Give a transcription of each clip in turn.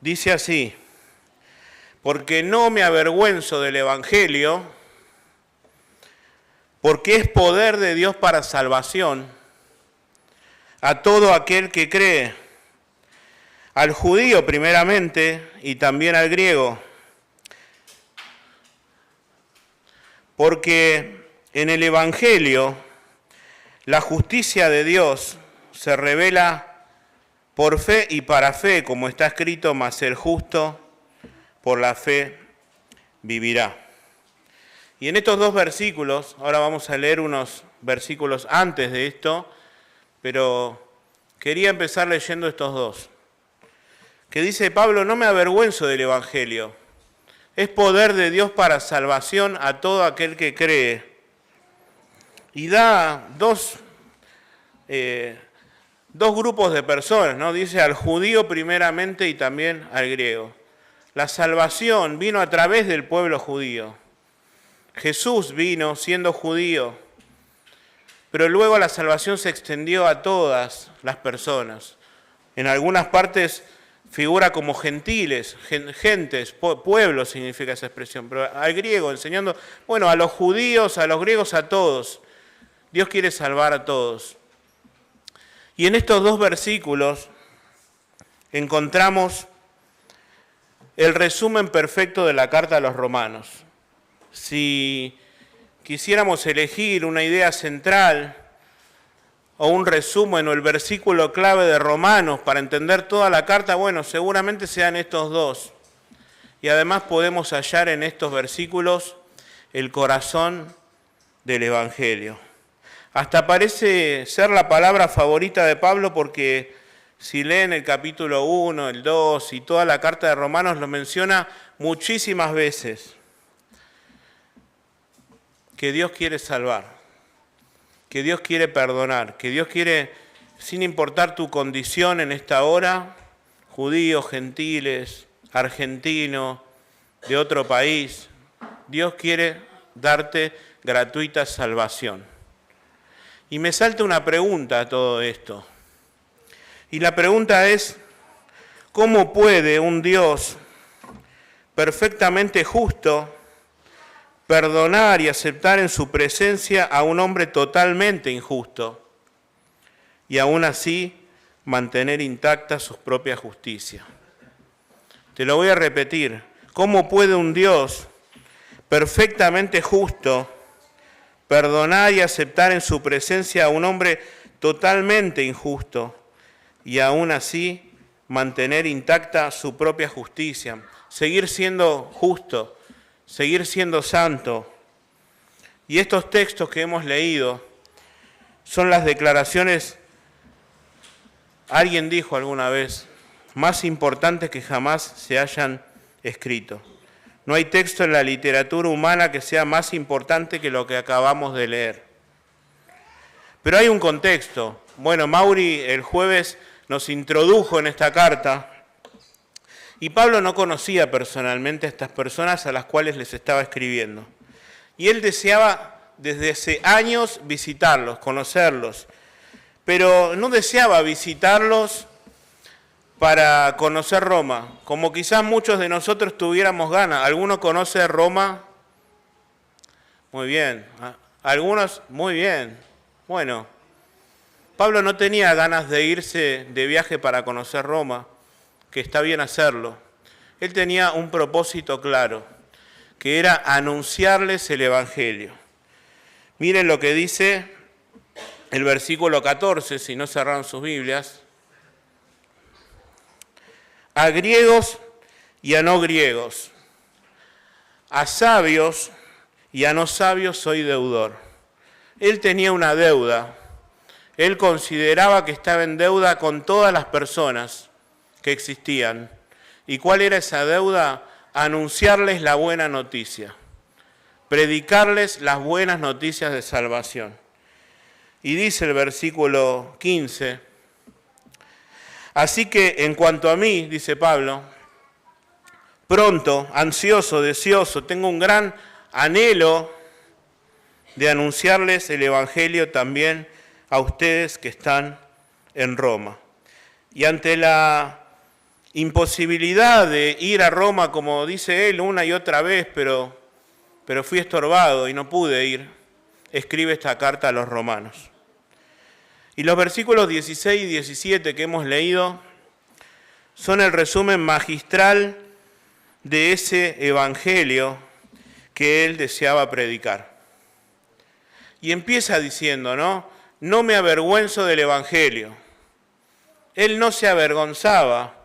Dice así: porque no me avergüenzo del Evangelio, porque es poder de Dios para salvación a todo aquel que cree, al judío primeramente y también al griego. Porque en el Evangelio la justicia de Dios se revela por fe y para fe, como está escrito: mas el justo por la fe vivirá. Y en estos dos versículos, ahora vamos a leer unos versículos antes de esto, pero quería empezar leyendo estos dos. Que dice Pablo: no me avergüenzo del Evangelio, es poder de Dios para salvación a todo aquel que cree. Y da dos grupos de personas, ¿no? Dice al judío primeramente y también al griego. La salvación vino a través del pueblo judío. Jesús vino siendo judío, pero luego la salvación se extendió a todas las personas. En algunas partes figura como gentiles, gentes, pueblos significa esa expresión, pero al griego enseñando, bueno, a los judíos, a los griegos, a todos. Dios quiere salvar a todos. Y en estos dos versículos encontramos el resumen perfecto de la carta a los romanos. Si quisiéramos elegir una idea central o un resumen o el versículo clave de Romanos para entender toda la carta, bueno, seguramente sean estos dos. Y además podemos hallar en estos versículos el corazón del Evangelio. Hasta parece ser la palabra favorita de Pablo, porque si leen el capítulo 1, el 2 y toda la carta de Romanos lo menciona muchísimas veces. Que Dios quiere salvar, que Dios quiere perdonar, que Dios quiere, sin importar tu condición en esta hora, judíos, gentiles, argentino, de otro país, Dios quiere darte gratuita salvación. Y me salta una pregunta a todo esto. Y la pregunta es: ¿cómo puede un Dios perfectamente justo perdonar y aceptar en su presencia a un hombre totalmente injusto y aún así mantener intacta su propia justicia? Te lo voy a repetir. ¿Cómo puede un Dios perfectamente justo perdonar y aceptar en su presencia a un hombre totalmente injusto y aún así mantener intacta su propia justicia? Seguir siendo justo, seguir siendo santo. Y estos textos que hemos leído son las declaraciones, alguien dijo alguna vez, más importantes que jamás se hayan escrito. No hay texto en la literatura humana que sea más importante que lo que acabamos de leer. Pero hay un contexto. Bueno, Mauri el jueves nos introdujo en esta carta, y Pablo no conocía personalmente a estas personas a las cuales les estaba escribiendo. Y él deseaba desde hace años visitarlos, conocerlos, pero no deseaba visitarlos para conocer Roma, como quizás muchos de nosotros tuviéramos ganas. ¿Alguno conoce Roma? Muy bien. Algunos, muy bien. Bueno, Pablo no tenía ganas de irse de viaje para conocer Roma, que está bien hacerlo. Él tenía un propósito claro, que era anunciarles el Evangelio. Miren lo que dice el versículo 14, si no cerraron sus Biblias. A griegos y a no griegos, a sabios y a no sabios soy deudor. Él tenía una deuda. Él consideraba que estaba en deuda con todas las personas que existían. ¿Y cuál era esa deuda? Anunciarles la buena noticia, predicarles las buenas noticias de salvación. Y dice el versículo 15, así que en cuanto a mí, dice Pablo, pronto, ansioso, deseoso, tengo un gran anhelo de anunciarles el Evangelio también a ustedes que están en Roma. Y ante la imposibilidad de ir a Roma, como dice él, una y otra vez, pero fui estorbado y no pude ir, escribe esta carta a los romanos. Y los versículos 16 y 17 que hemos leído son el resumen magistral de ese evangelio que él deseaba predicar. Y empieza diciendo, no me avergüenzo del evangelio. Él no se avergonzaba.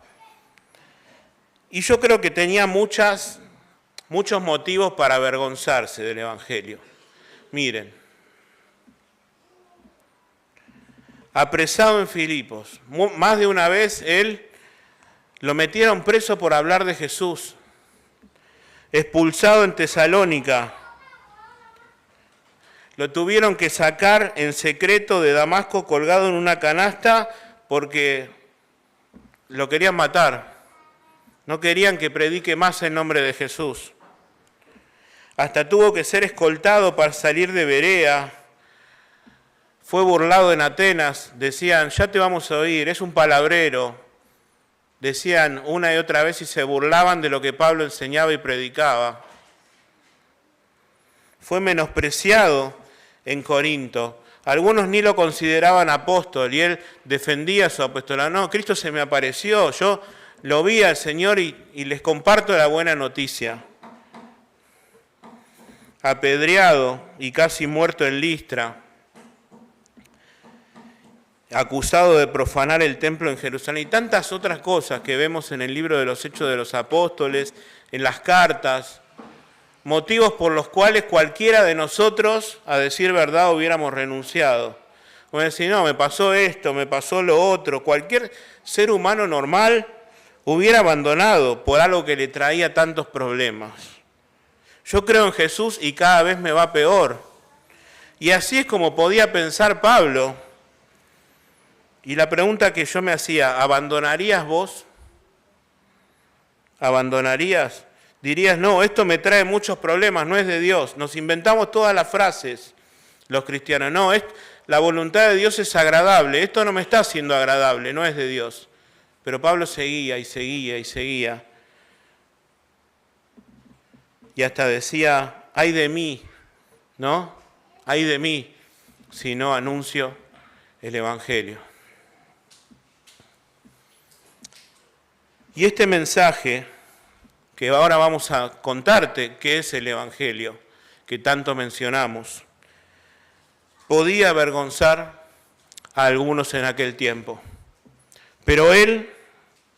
Y yo creo que tenía muchos motivos para avergonzarse del evangelio. Miren, apresado en Filipos, más de una vez él lo metieron preso por hablar de Jesús. Expulsado en Tesalónica, lo tuvieron que sacar en secreto de Damasco colgado en una canasta porque lo querían matar. No querían que predique más en nombre de Jesús. Hasta tuvo que ser escoltado para salir de Berea. Fue burlado en Atenas. Decían, ya te vamos a oír, es un palabrero. Decían una y otra vez y se burlaban de lo que Pablo enseñaba y predicaba. Fue menospreciado en Corinto. Algunos ni lo consideraban apóstol y él defendía su apostolado. No, Cristo se me apareció, yo lo vi al Señor y les comparto la buena noticia. Apedreado y casi muerto en Listra. Acusado de profanar el templo en Jerusalén y tantas otras cosas que vemos en el libro de los Hechos de los Apóstoles, en las cartas, motivos por los cuales cualquiera de nosotros, a decir verdad, hubiéramos renunciado. Como decir, no, me pasó esto, me pasó lo otro. Cualquier ser humano normal hubiera abandonado por algo que le traía tantos problemas. Yo creo en Jesús y cada vez me va peor. Y así es como podía pensar Pablo. Y la pregunta que yo me hacía, ¿abandonarías vos? ¿Abandonarías? Dirías, no, esto me trae muchos problemas, no es de Dios. Nos inventamos todas las frases, los cristianos. No, la voluntad de Dios es agradable, esto no me está haciendo agradable, no es de Dios. Pero Pablo seguía y seguía y seguía. Y hasta decía, ay de mí, ¿no? Ay de mí, si no anuncio el Evangelio. Y este mensaje, que ahora vamos a contarte qué es el Evangelio, que tanto mencionamos, podía avergonzar a algunos en aquel tiempo. Pero él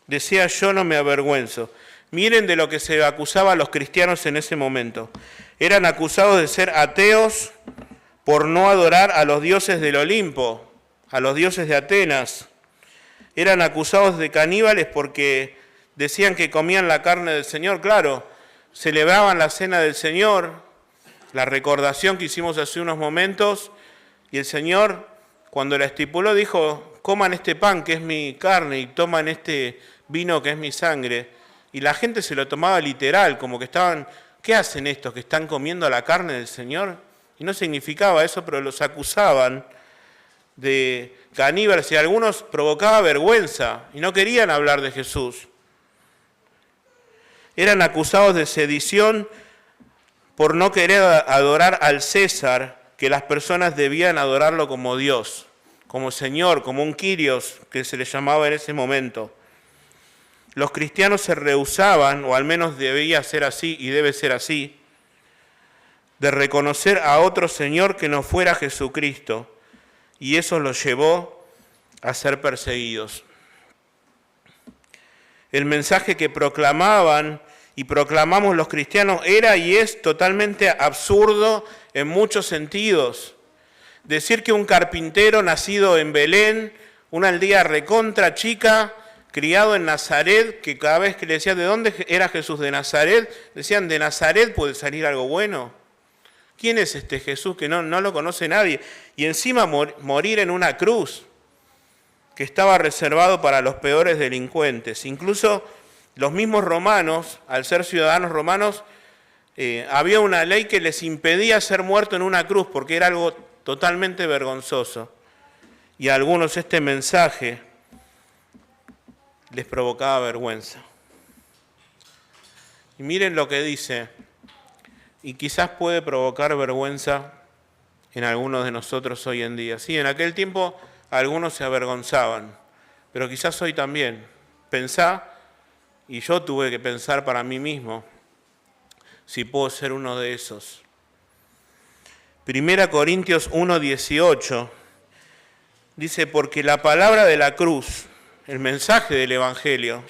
decía, yo no me avergüenzo. Miren de lo que se acusaba a los cristianos en ese momento. Eran acusados de ser ateos por no adorar a los dioses del Olimpo, a los dioses de Atenas. Eran acusados de caníbales porque decían que comían la carne del Señor. Claro, celebraban la cena del Señor, la recordación que hicimos hace unos momentos, y el Señor, cuando la estipuló, dijo, coman este pan que es mi carne y toman este vino que es mi sangre. Y la gente se lo tomaba literal, como que estaban, ¿qué hacen estos que están comiendo la carne del Señor? Y no significaba eso, pero los acusaban de caníbales y algunos provocaba vergüenza y no querían hablar de Jesús. Eran acusados de sedición por no querer adorar al César, que las personas debían adorarlo como Dios, como Señor, como un Kyrios, que se le llamaba en ese momento. Los cristianos se rehusaban, o al menos debía ser así y debe ser así, de reconocer a otro Señor que no fuera Jesucristo, y eso los llevó a ser perseguidos. El mensaje que proclamaban y proclamamos los cristianos era y es totalmente absurdo en muchos sentidos. Decir que un carpintero nacido en Belén, una aldea recontra chica, criado en Nazaret, que cada vez que le decían de dónde era Jesús, de Nazaret, decían de Nazaret puede salir algo bueno. ¿Quién es este Jesús que no lo conoce nadie? Y encima morir en una cruz que estaba reservado para los peores delincuentes. Incluso los mismos romanos, al ser ciudadanos romanos, había una ley que les impedía ser muerto en una cruz porque era algo totalmente vergonzoso. Y a algunos este mensaje les provocaba vergüenza. Y miren lo que dice, y quizás puede provocar vergüenza en algunos de nosotros hoy en día. Sí, en aquel tiempo algunos se avergonzaban, pero quizás hoy también. Pensá, y yo tuve que pensar para mí mismo, si puedo ser uno de esos. 1 Corintios 1:18 dice, porque la palabra de la cruz, el mensaje del Evangelio,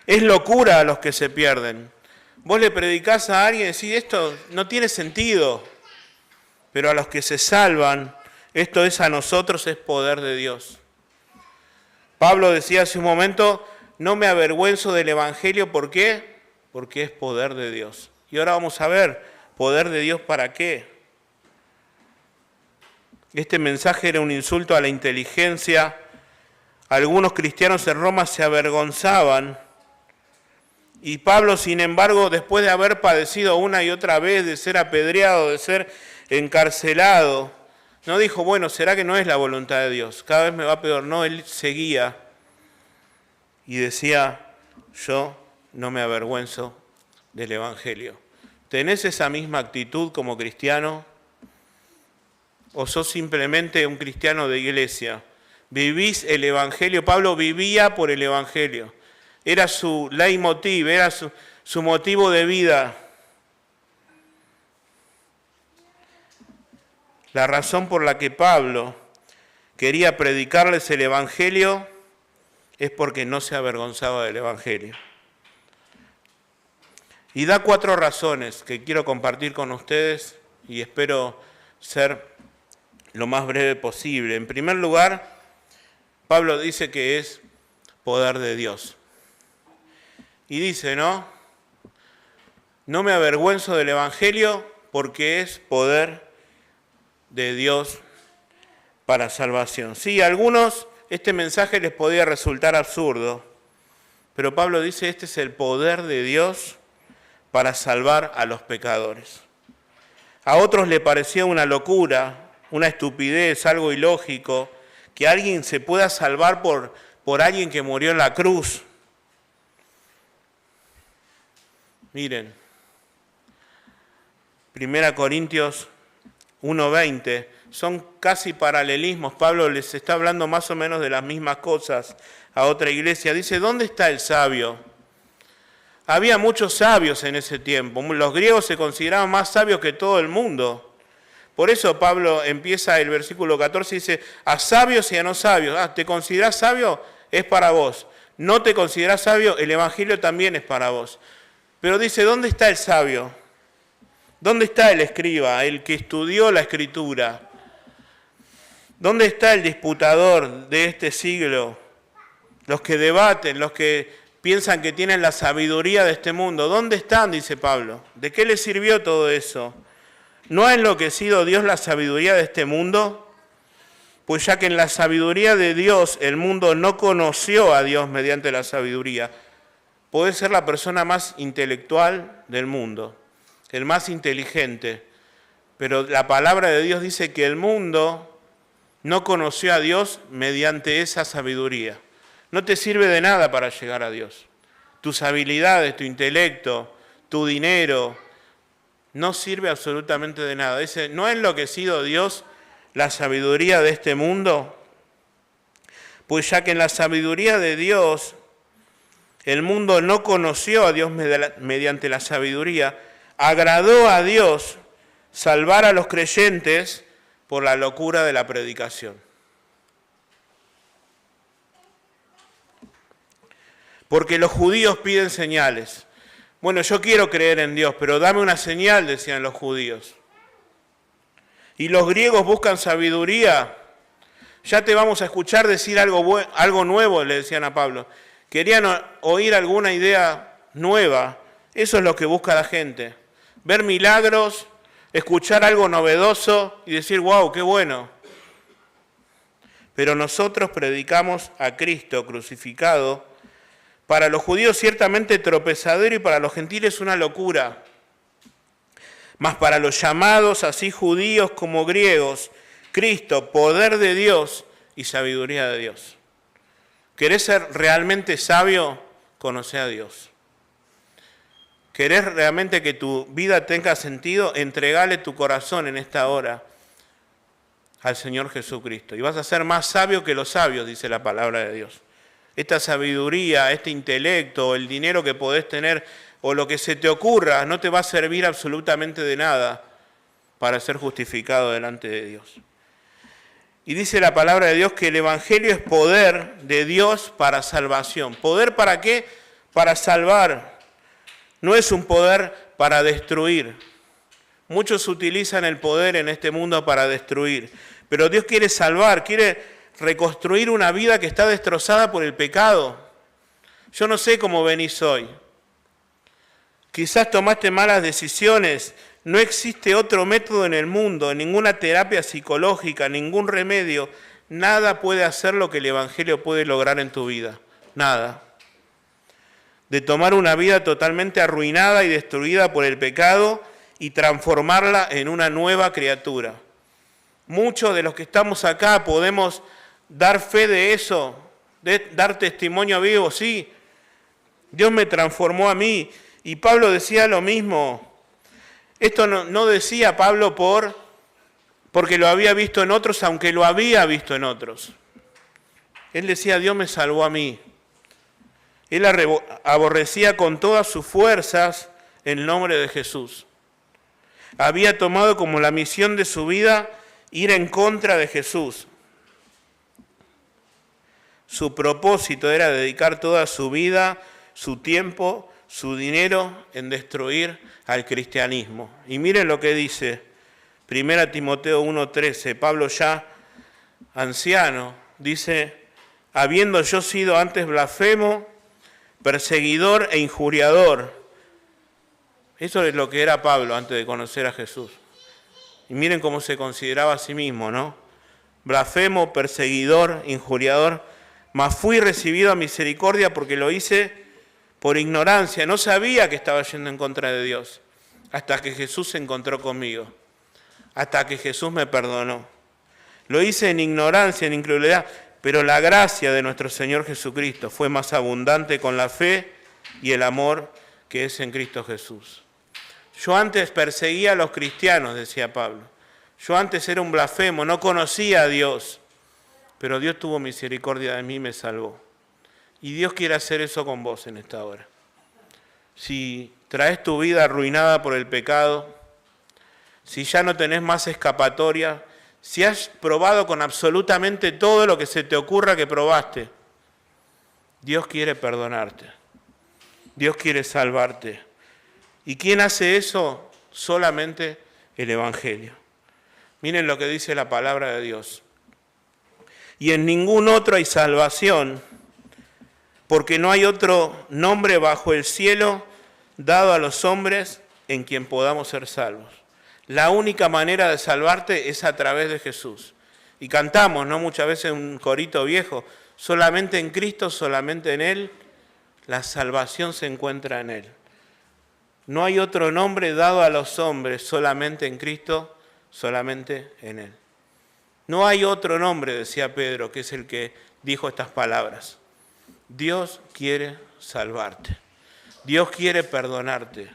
es locura a los que se pierden. Vos le predicás a alguien y decís, esto no tiene sentido, pero a los que se salvan, esto es a nosotros, es poder de Dios. Pablo decía hace un momento, no me avergüenzo del Evangelio, ¿por qué? Porque es poder de Dios. Y ahora vamos a ver, ¿poder de Dios para qué? Este mensaje era un insulto a la inteligencia. Algunos cristianos en Roma se avergonzaban. Y Pablo, sin embargo, después de haber padecido una y otra vez, de ser apedreado, de ser encarcelado, no dijo, bueno, ¿será que no es la voluntad de Dios? Cada vez me va peor. No, él seguía y decía, yo no me avergüenzo del Evangelio. ¿Tenés esa misma actitud como cristiano? ¿O sos simplemente un cristiano de iglesia? ¿Vivís el Evangelio? Pablo vivía por el Evangelio. Era su leitmotiv, era su motivo de vida. La razón por la que Pablo quería predicarles el Evangelio es porque no se avergonzaba del Evangelio. Y da 4 razones que quiero compartir con ustedes y espero ser lo más breve posible. En primer lugar, Pablo dice que es poder de Dios. Y dice, ¿no? No me avergüenzo del Evangelio porque es poder de Dios para salvación. Sí, a algunos este mensaje les podía resultar absurdo, pero Pablo dice, este es el poder de Dios para salvar a los pecadores. A otros le parecía una locura, una estupidez, algo ilógico, que alguien se pueda salvar por alguien que murió en la cruz. Miren, 1 Corintios 1:20, son casi paralelismos. Pablo les está hablando más o menos de las mismas cosas a otra iglesia. Dice, ¿dónde está el sabio? Había muchos sabios en ese tiempo. Los griegos se consideraban más sabios que todo el mundo. Por eso Pablo empieza el versículo 14 y dice, a sabios y a no sabios. ¿Te considerás sabio? Es para vos. ¿No te considerás sabio? El Evangelio también es para vos. Pero dice, ¿dónde está el sabio? ¿Dónde está el escriba, el que estudió la Escritura? ¿Dónde está el disputador de este siglo? Los que debaten, los que piensan que tienen la sabiduría de este mundo. ¿Dónde están? Dice Pablo. ¿De qué les sirvió todo eso? ¿No ha enloquecido Dios la sabiduría de este mundo? Pues ya que en la sabiduría de Dios el mundo no conoció a Dios mediante la sabiduría. Podés ser la persona más intelectual del mundo, el más inteligente, pero la palabra de Dios dice que el mundo no conoció a Dios mediante esa sabiduría. No te sirve de nada para llegar a Dios. Tus habilidades, tu intelecto, tu dinero, no sirve absolutamente de nada. Dice, ¿no ha enloquecido Dios la sabiduría de este mundo? Pues ya que en la sabiduría de Dios el mundo no conoció a Dios mediante la sabiduría, agradó a Dios salvar a los creyentes por la locura de la predicación. Porque los judíos piden señales. Bueno, yo quiero creer en Dios, pero dame una señal, decían los judíos. Y los griegos buscan sabiduría. Ya te vamos a escuchar decir algo nuevo, le decían a Pablo. Querían oír alguna idea nueva. Eso es lo que busca la gente. Ver milagros, escuchar algo novedoso y decir, wow, qué bueno. Pero nosotros predicamos a Cristo crucificado. Para los judíos ciertamente tropezadero y para los gentiles una locura. Mas para los llamados, así judíos como griegos, Cristo, poder de Dios y sabiduría de Dios. ¿Querés ser realmente sabio? Conoce a Dios. ¿Querés realmente que tu vida tenga sentido? Entregale tu corazón en esta hora al Señor Jesucristo. Y vas a ser más sabio que los sabios, dice la palabra de Dios. Esta sabiduría, este intelecto, el dinero que podés tener o lo que se te ocurra, no te va a servir absolutamente de nada para ser justificado delante de Dios. Y dice la palabra de Dios que el Evangelio es poder de Dios para salvación. ¿Poder para qué? Para salvar. No es un poder para destruir. Muchos utilizan el poder en este mundo para destruir. Pero Dios quiere salvar, quiere reconstruir una vida que está destrozada por el pecado. Yo no sé cómo venís hoy. Quizás tomaste malas decisiones. No existe otro método en el mundo, ninguna terapia psicológica, ningún remedio. Nada puede hacer lo que el Evangelio puede lograr en tu vida. Nada. De tomar una vida totalmente arruinada y destruida por el pecado y transformarla en una nueva criatura. Muchos de los que estamos acá podemos dar fe de eso, dar testimonio vivo. Sí, Dios me transformó a mí. Y Pablo decía lo mismo. Esto no decía Pablo porque lo había visto en otros, aunque lo había visto en otros. Él decía, Dios me salvó a mí. Él aborrecía con todas sus fuerzas el nombre de Jesús. Había tomado como la misión de su vida ir en contra de Jesús. Su propósito era dedicar toda su vida, su tiempo, su dinero en destruir al cristianismo. Y miren lo que dice 1 Timoteo 1:13, Pablo ya anciano, dice, habiendo yo sido antes blasfemo, perseguidor e injuriador. Eso es lo que era Pablo antes de conocer a Jesús. Y miren cómo se consideraba a sí mismo, ¿no? Blasfemo, perseguidor, injuriador, mas fui recibido a misericordia porque lo hice por ignorancia. No sabía que estaba yendo en contra de Dios, hasta que Jesús se encontró conmigo, hasta que Jesús me perdonó. Lo hice en ignorancia, en incredulidad, pero la gracia de nuestro Señor Jesucristo fue más abundante con la fe y el amor que es en Cristo Jesús. Yo antes perseguía a los cristianos, decía Pablo. Yo antes era un blasfemo, no conocía a Dios, pero Dios tuvo misericordia de mí y me salvó. Y Dios quiere hacer eso con vos en esta hora. Si traes tu vida arruinada por el pecado, si ya no tenés más escapatoria, si has probado con absolutamente todo lo que se te ocurra que probaste, Dios quiere perdonarte. Dios quiere salvarte. ¿Y quién hace eso? Solamente el Evangelio. Miren lo que dice la palabra de Dios. Y en ningún otro hay salvación, porque no hay otro nombre bajo el cielo dado a los hombres en quien podamos ser salvos. La única manera de salvarte es a través de Jesús. Y cantamos, ¿no? Muchas veces un corito viejo, solamente en Cristo, solamente en Él, la salvación se encuentra en Él. No hay otro nombre dado a los hombres, solamente en Cristo, solamente en Él. No hay otro nombre, decía Pedro, que es el que dijo estas palabras. Dios quiere salvarte. Dios quiere perdonarte.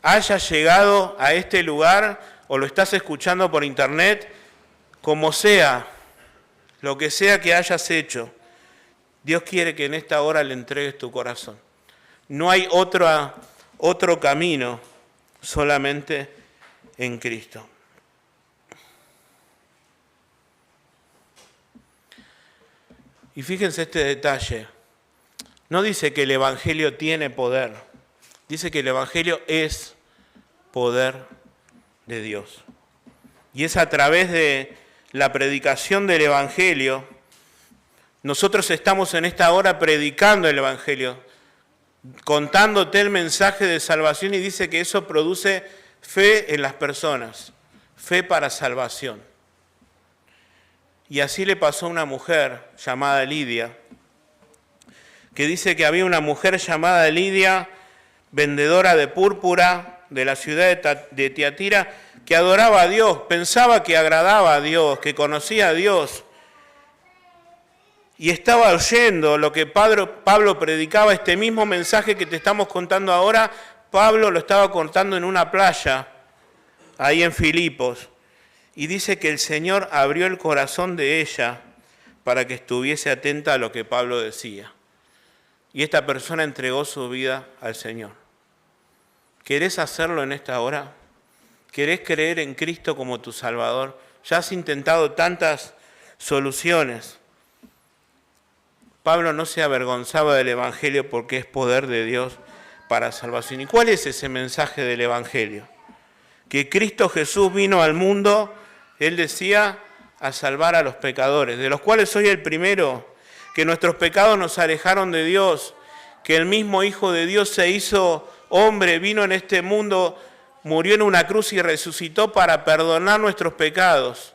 Hayas llegado a este lugar o lo estás escuchando por internet, como sea, lo que sea que hayas hecho, Dios quiere que en esta hora le entregues tu corazón. No hay otro camino, solamente en Cristo. Y fíjense este detalle. No dice que el Evangelio tiene poder. Dice que el Evangelio es poder de Dios. Y es a través de la predicación del Evangelio. Nosotros estamos en esta hora predicando el Evangelio, contándote el mensaje de salvación, y dice que eso produce fe en las personas, fe para salvación. Y así le pasó a una mujer llamada Lidia, que dice que había una mujer llamada Lidia, vendedora de púrpura de la ciudad de Tiatira, que adoraba a Dios, pensaba que agradaba a Dios, que conocía a Dios. y estaba oyendo lo que Pablo predicaba, este mismo mensaje que te estamos contando ahora, Pablo lo estaba contando en una playa, ahí en Filipos, y dice que el Señor abrió el corazón de ella para que estuviese atenta a lo que Pablo decía. Y esta persona entregó su vida al Señor. ¿Querés hacerlo en esta hora? ¿Querés creer en Cristo como tu Salvador? Ya has intentado tantas soluciones. Pablo no se avergonzaba del Evangelio porque es poder de Dios para salvación. ¿Y cuál es ese mensaje del Evangelio? Que Cristo Jesús vino al mundo, él decía, a salvar a los pecadores, de los cuales soy el primero, que nuestros pecados nos alejaron de Dios, que el mismo Hijo de Dios se hizo hombre, vino en este mundo, murió en una cruz y resucitó para perdonar nuestros pecados.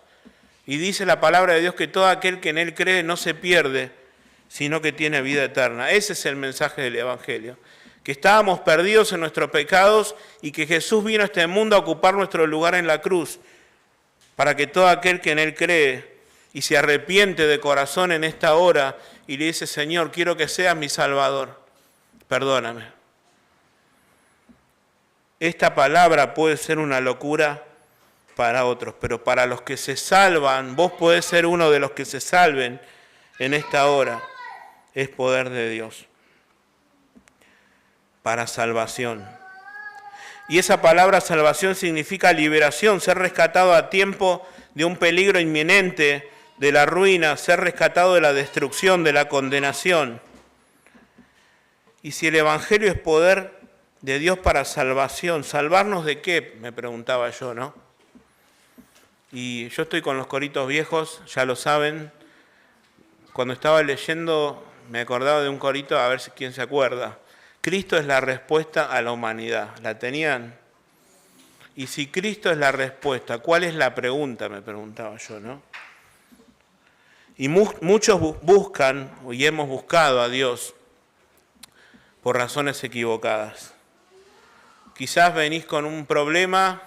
Y dice la palabra de Dios que todo aquel que en Él cree no se pierde, sino que tiene vida eterna. Ese es el mensaje del Evangelio. Que estábamos perdidos en nuestros pecados y que Jesús vino a este mundo a ocupar nuestro lugar en la cruz, para que todo aquel que en Él cree y se arrepiente de corazón en esta hora y le dice, Señor, quiero que seas mi Salvador, perdóname. Esta palabra puede ser una locura para otros, pero para los que se salvan, vos podés ser uno de los que se salven en esta hora. Es poder de Dios para salvación. Y esa palabra salvación significa liberación, ser rescatado a tiempo de un peligro inminente, de la ruina, ser rescatado de la destrucción, de la condenación. Y si el Evangelio es poder de Dios para salvación, ¿salvarnos de qué? Me preguntaba yo, ¿no? Y yo estoy con los coritos viejos, ya lo saben. Cuando estaba leyendo me acordaba de un corito, a ver si quién se acuerda. Cristo es la respuesta a la humanidad. ¿La tenían? Y si Cristo es la respuesta, ¿cuál es la pregunta? Me preguntaba yo, ¿no? Y muchos buscan, y hemos buscado a Dios por razones equivocadas. Quizás venís con un problema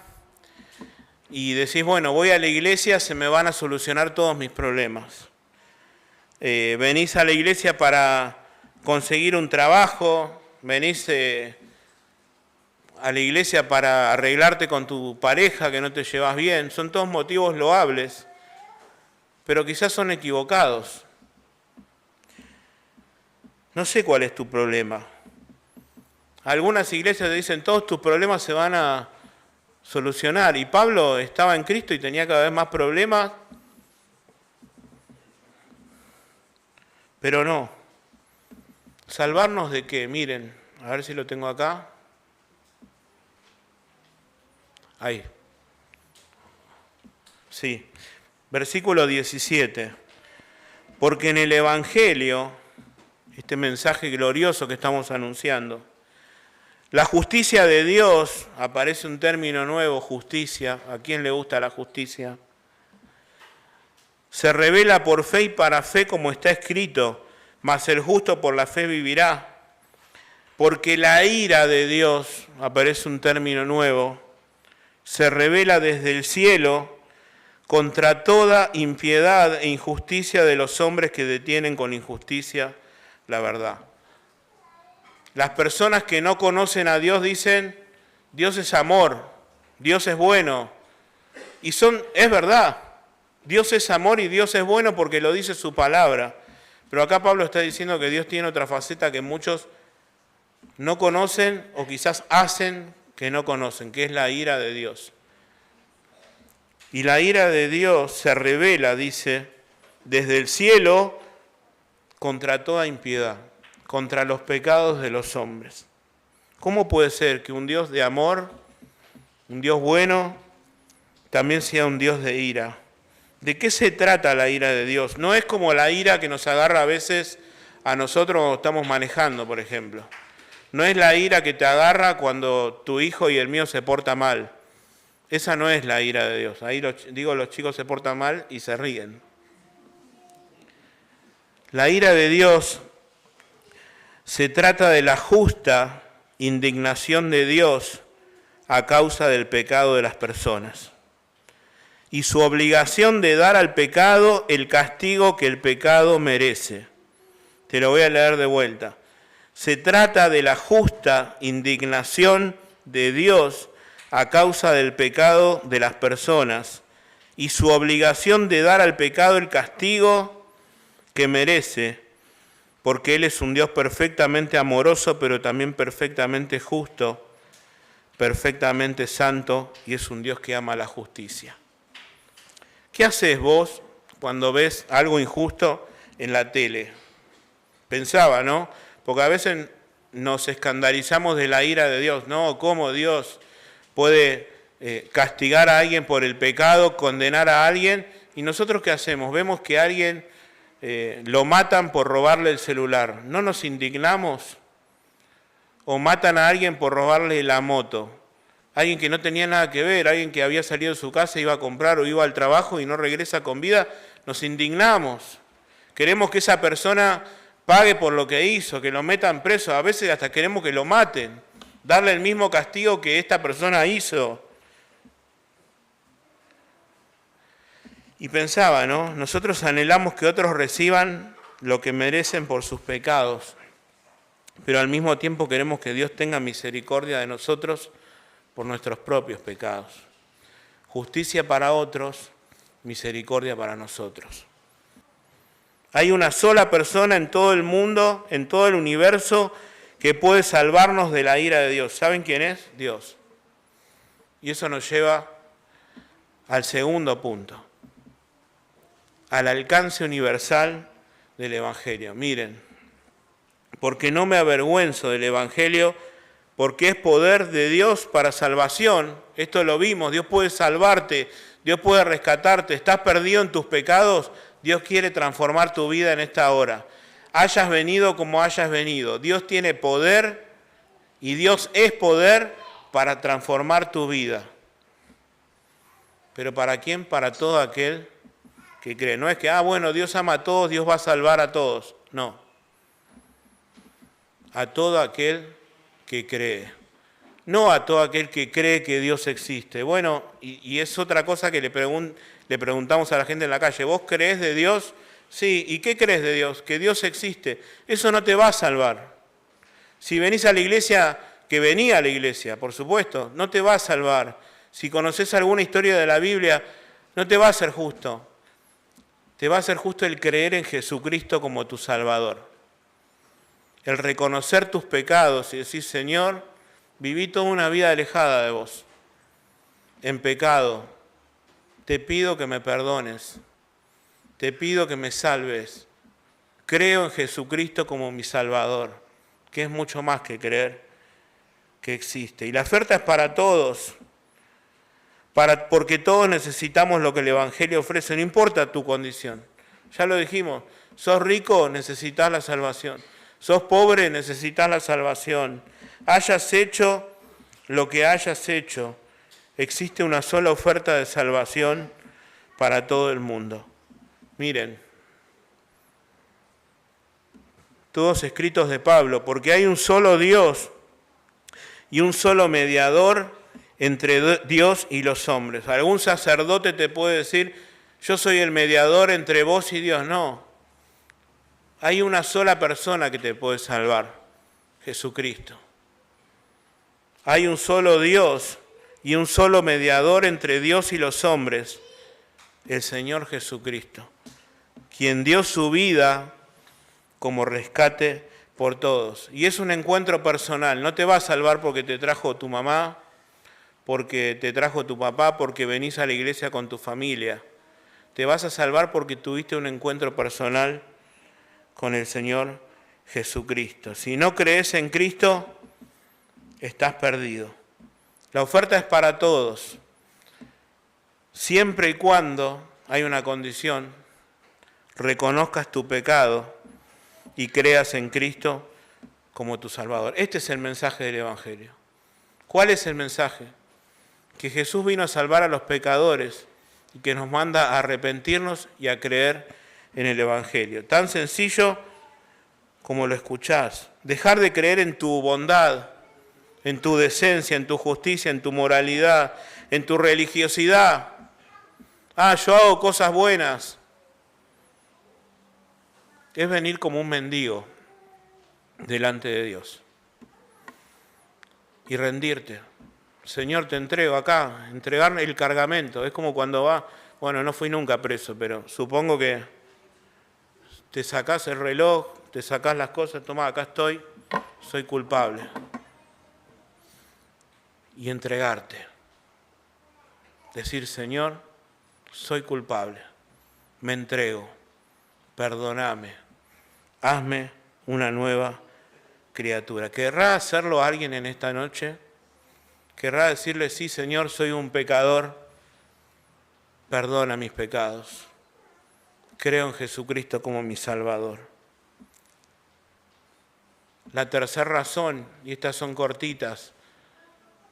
y decís, bueno, voy a la iglesia, se me van a solucionar todos mis problemas. Venís a la iglesia para conseguir un trabajo, venís a la iglesia para arreglarte con tu pareja que no te llevas bien. Son todos motivos loables, pero quizás son equivocados. No sé cuál es tu problema. Algunas iglesias te dicen, todos tus problemas se van a solucionar. Y Pablo estaba en Cristo y tenía cada vez más problemas. Pero no. ¿Salvarnos de qué? Miren, a ver si lo tengo acá. Ahí. Sí. Versículo 17. Porque en el Evangelio, este mensaje glorioso que estamos anunciando, la justicia de Dios, aparece un término nuevo, justicia. ¿A quién le gusta la justicia? Se revela por fe y para fe, como está escrito, mas el justo por la fe vivirá. Porque la ira de Dios, aparece un término nuevo, se revela desde el cielo contra toda impiedad e injusticia de los hombres que detienen con injusticia la verdad. Las personas que no conocen a Dios dicen, Dios es amor, Dios es bueno. Y es verdad, Dios es amor y Dios es bueno porque lo dice su palabra. Pero acá Pablo está diciendo que Dios tiene otra faceta que muchos no conocen o quizás hacen que no conocen, que es la ira de Dios. Y la ira de Dios se revela, dice, desde el cielo contra toda impiedad, contra los pecados de los hombres. ¿Cómo puede ser que un Dios de amor, un Dios bueno, también sea un Dios de ira? ¿De qué se trata la ira de Dios? No es como la ira que nos agarra a veces a nosotros cuando estamos manejando, por ejemplo. No es la ira que te agarra cuando tu hijo y el mío se porta mal. Esa no es la ira de Dios. Ahí los chicos se portan mal y se ríen. La ira de Dios se trata de la justa indignación de Dios a causa del pecado de las personas. y su obligación de dar al pecado el castigo que el pecado merece. Te lo voy a leer de vuelta. Se trata de la justa indignación de Dios a causa del pecado de las personas y su obligación de dar al pecado el castigo que merece, porque Él es un Dios perfectamente amoroso, pero también perfectamente justo, perfectamente santo, y es un Dios que ama la justicia. ¿Qué haces vos cuando ves algo injusto en la tele? Pensaba, ¿no? Porque a veces nos escandalizamos de la ira de Dios, ¿no? ¿Cómo Dios puede castigar a alguien por el pecado, condenar a alguien? ¿Y nosotros qué hacemos? Vemos que a alguien lo matan por robarle el celular. ¿No nos indignamos? O matan a alguien por robarle la moto. Alguien que no tenía nada que ver, alguien que había salido de su casa, iba a comprar o iba al trabajo y no regresa con vida, nos indignamos. Queremos que esa persona pague por lo que hizo, que lo metan preso. A veces hasta queremos que lo maten, darle el mismo castigo que esta persona hizo. Y pensaba, ¿no? Nosotros anhelamos que otros reciban lo que merecen por sus pecados, pero al mismo tiempo queremos que Dios tenga misericordia de nosotros por nuestros propios pecados. Justicia para otros, misericordia para nosotros. Hay una sola persona en todo el mundo, en todo el universo, que puede salvarnos de la ira de Dios. ¿Saben quién es? Dios. Y eso nos lleva al segundo punto, al alcance universal del Evangelio. Miren, porque no me avergüenzo del Evangelio, porque es poder de Dios para salvación. Esto lo vimos, Dios puede salvarte, Dios puede rescatarte. Estás perdido en tus pecados, Dios quiere transformar tu vida en esta hora. Hayas venido como hayas venido, Dios tiene poder y Dios es poder para transformar tu vida. ¿Pero para quién? Para todo aquel que cree. No es que, bueno, Dios ama a todos, Dios va a salvar a todos. No. A todo aquel que cree. No a todo aquel que cree que Dios existe. Bueno, y es otra cosa que le preguntamos a la gente en la calle. ¿Vos creés de Dios? Sí. ¿Y qué crees de Dios? Que Dios existe. Eso no te va a salvar. Si venís a la iglesia, que venía a la iglesia, por supuesto, no te va a salvar. Si conoces alguna historia de la Biblia, no te va a ser justo. Te va a ser justo el creer en Jesucristo como tu Salvador. El reconocer tus pecados y decir, Señor, viví toda una vida alejada de vos, en pecado. Te pido que me perdones, te pido que me salves. Creo en Jesucristo como mi Salvador, que es mucho más que creer que existe. Y la oferta es para todos, porque todos necesitamos lo que el Evangelio ofrece, no importa tu condición. Ya lo dijimos, sos rico, necesitas la salvación. Sos pobre, necesitas la salvación. Hayas hecho lo que hayas hecho, existe una sola oferta de salvación para todo el mundo. Miren, todos escritos de Pablo, porque hay un solo Dios y un solo mediador entre Dios y los hombres. Algún sacerdote te puede decir, yo soy el mediador entre vos y Dios. No. Hay una sola persona que te puede salvar, Jesucristo. Hay un solo Dios y un solo mediador entre Dios y los hombres, el Señor Jesucristo, quien dio su vida como rescate por todos. Y es un encuentro personal, no te va a salvar porque te trajo tu mamá, porque te trajo tu papá, porque venís a la iglesia con tu familia. Te vas a salvar porque tuviste un encuentro personal con el Señor Jesucristo. Si no crees en Cristo, estás perdido. La oferta es para todos, siempre y cuando hay una condición, reconozcas tu pecado y creas en Cristo como tu Salvador. Este es el mensaje del Evangelio. ¿Cuál es el mensaje? Que Jesús vino a salvar a los pecadores y que nos manda a arrepentirnos y a creer en el Evangelio. Tan sencillo como lo escuchás. Dejar de creer en tu bondad, en tu decencia, en tu justicia, en tu moralidad, en tu religiosidad. Yo hago cosas buenas. Es venir como un mendigo delante de Dios y rendirte. Señor, te entrego acá, entregarme el cargamento. Es como cuando no fui nunca preso, pero supongo que te sacás el reloj, te sacás las cosas, tomá, acá estoy, soy culpable. Y entregarte. Decir, Señor, soy culpable, me entrego, perdóname, hazme una nueva criatura. ¿Querrá hacerlo alguien en esta noche? ¿Querrá decirle, sí, Señor, soy un pecador, perdona mis pecados, creo en Jesucristo como mi Salvador? La tercera razón, y estas son cortitas,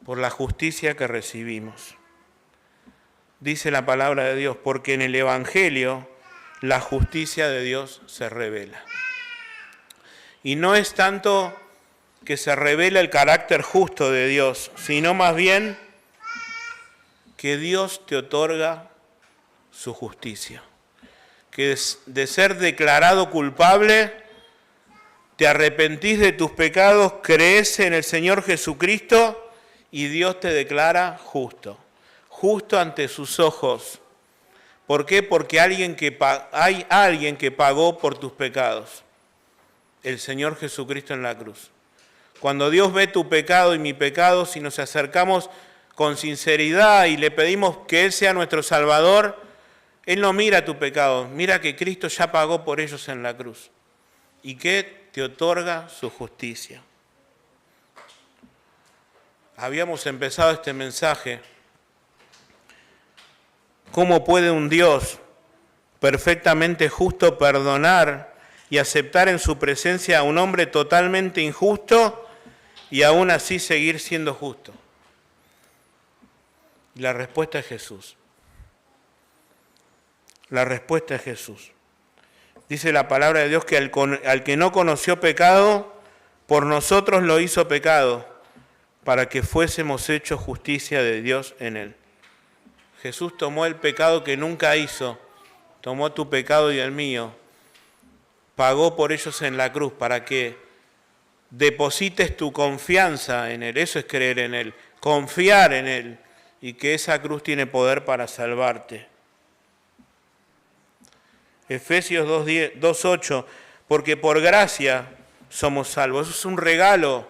por la justicia que recibimos. Dice la palabra de Dios, porque en el Evangelio la justicia de Dios se revela. Y no es tanto que se revela el carácter justo de Dios, sino más bien que Dios te otorga su justicia. Que de ser declarado culpable, te arrepentís de tus pecados, crees en el Señor Jesucristo y Dios te declara justo. Justo ante sus ojos. ¿Por qué? Porque hay alguien que pagó por tus pecados. El Señor Jesucristo en la cruz. Cuando Dios ve tu pecado y mi pecado, si nos acercamos con sinceridad y le pedimos que Él sea nuestro Salvador, Él no mira tu pecado, mira que Cristo ya pagó por ellos en la cruz y que te otorga su justicia. Habíamos empezado este mensaje. ¿Cómo puede un Dios perfectamente justo perdonar y aceptar en su presencia a un hombre totalmente injusto y aún así seguir siendo justo? Y la respuesta es Jesús. La respuesta es Jesús. Dice la palabra de Dios que al que no conoció pecado, por nosotros lo hizo pecado, para que fuésemos hechos justicia de Dios en él. Jesús tomó el pecado que nunca hizo, tomó tu pecado y el mío, pagó por ellos en la cruz para que deposites tu confianza en Él. Eso es creer en Él, confiar en Él y que esa cruz tiene poder para salvarte. Efesios 2:8, porque por gracia somos salvos. Eso es un regalo,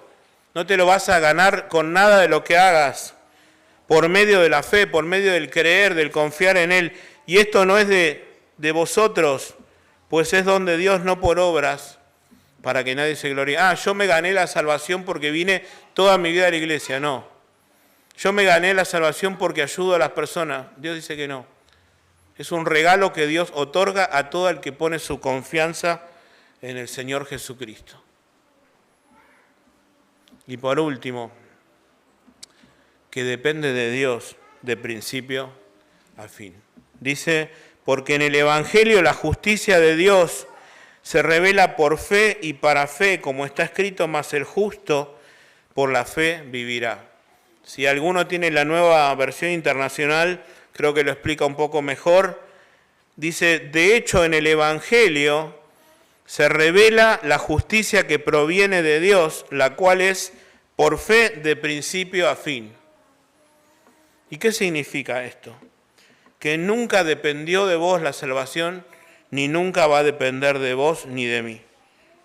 no te lo vas a ganar con nada de lo que hagas. Por medio de la fe, por medio del creer, del confiar en Él. Y esto no es de vosotros, pues es don de Dios, no por obras, para que nadie se gloríe. Yo me gané la salvación porque vine toda mi vida a la iglesia. No. Yo me gané la salvación porque ayudo a las personas. Dios dice que no. Es un regalo que Dios otorga a todo el que pone su confianza en el Señor Jesucristo. Y por último, que depende de Dios de principio a fin. Dice, porque en el Evangelio la justicia de Dios se revela por fe y para fe, como está escrito, mas el justo por la fe vivirá. Si alguno tiene la nueva versión internacional, creo que lo explica un poco mejor. Dice, de hecho en el Evangelio se revela la justicia que proviene de Dios, la cual es por fe de principio a fin. ¿Y qué significa esto? Que nunca dependió de vos la salvación, ni nunca va a depender de vos ni de mí.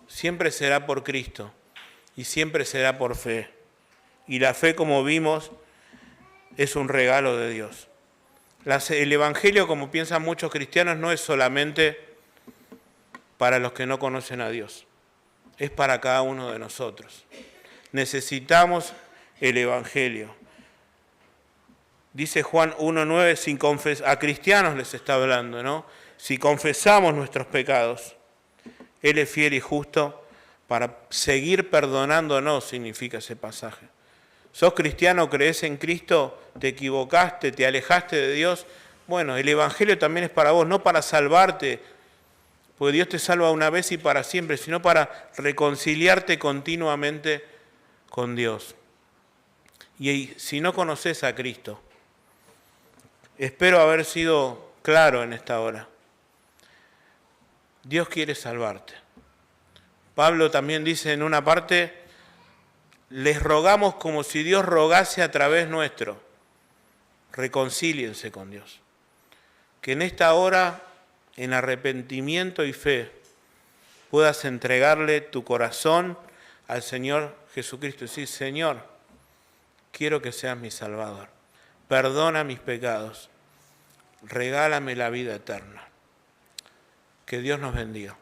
Siempre será por Cristo y siempre será por fe. Y la fe, como vimos, es un regalo de Dios. El Evangelio, como piensan muchos cristianos, no es solamente para los que no conocen a Dios. Es para cada uno de nosotros. Necesitamos el Evangelio. Dice Juan 1:9, a cristianos les está hablando, ¿no? Si confesamos nuestros pecados, Él es fiel y justo para seguir perdonándonos, significa ese pasaje. ¿Sos cristiano, crees en Cristo, te equivocaste, te alejaste de Dios? Bueno, el Evangelio también es para vos, no para salvarte, porque Dios te salva una vez y para siempre, sino para reconciliarte continuamente con Dios. Y si no conoces a Cristo, espero haber sido claro en esta hora. Dios quiere salvarte. Pablo también dice en una parte, les rogamos como si Dios rogase a través nuestro. Reconcíliense con Dios. Que en esta hora, en arrepentimiento y fe, puedas entregarle tu corazón al Señor Jesucristo y decir, Señor, quiero que seas mi Salvador. Perdona mis pecados. Regálame la vida eterna. Que Dios nos bendiga.